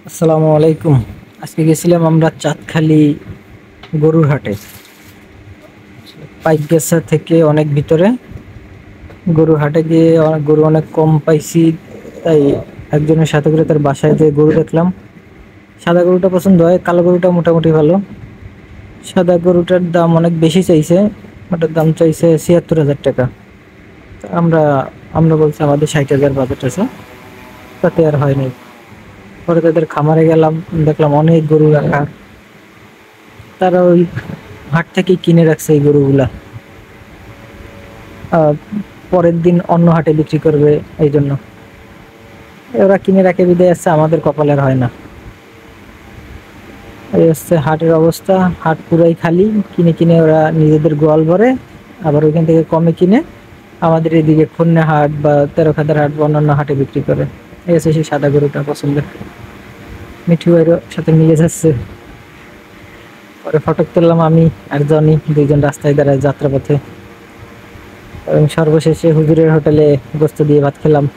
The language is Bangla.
আসসালামু আলাইকুম। আজকে গেছিলাম আমরা চাঁদখালি গরুর হাটে। পাইকগাছা থেকে অনেক ভিতরে। গরুর হাটে গিয়ে গরু অনেক কম পাইছি, তাই একজনের সাথে করে তার বাসায় যেয়ে গরু দেখলাম। সাদা গরুটা পছন্দ হয়, কালো গরুটা মোটামুটি ভালো। সাদা গরুটার দাম অনেক বেশি চাইছে, ওটার দাম চাইছে ৭৬,০০০ টাকা। তা আমরা আমরা বলছি আমাদের ৬০,০০০ বাজেট আছে, তাতে আর হয় নাই। পরে তাদের খামারে গেলাম, দেখলাম অনেক গরু রাখা। তারা ওই হাট থেকেই কিনে রাখছে এই গরুগুলা, আহ, পরের দিন অন্য হাটে বিক্রি করবে। এই জন্য ওরা কিনে রাখে, বিদায় আসছে, আমাদের কপালের হয় না। এই হচ্ছে হাটের অবস্থা। হাট পুরাই খালি, কিনে কিনে ওরা নিজেদের গোয়াল ভরে, আবার ওইখান থেকে কমে কিনে আমাদের এদিকে খুলনা হাট বা তেরোখাদার হাট বা অন্যান্য হাটে বিক্রি করে। এই হচ্ছে সেই সাদা গরুটা পছন্দের। মিঠু ভাইয়ের সাথে মিলে যাচ্ছে। পরে ফটক তুললাম আমি আর জনি, দুইজন রাস্তায় দাঁড়ায় যাত্রাপথে। এবং সর্বশেষে হুজুরের হোটেলে গোস্ত দিয়ে ভাত খেলাম।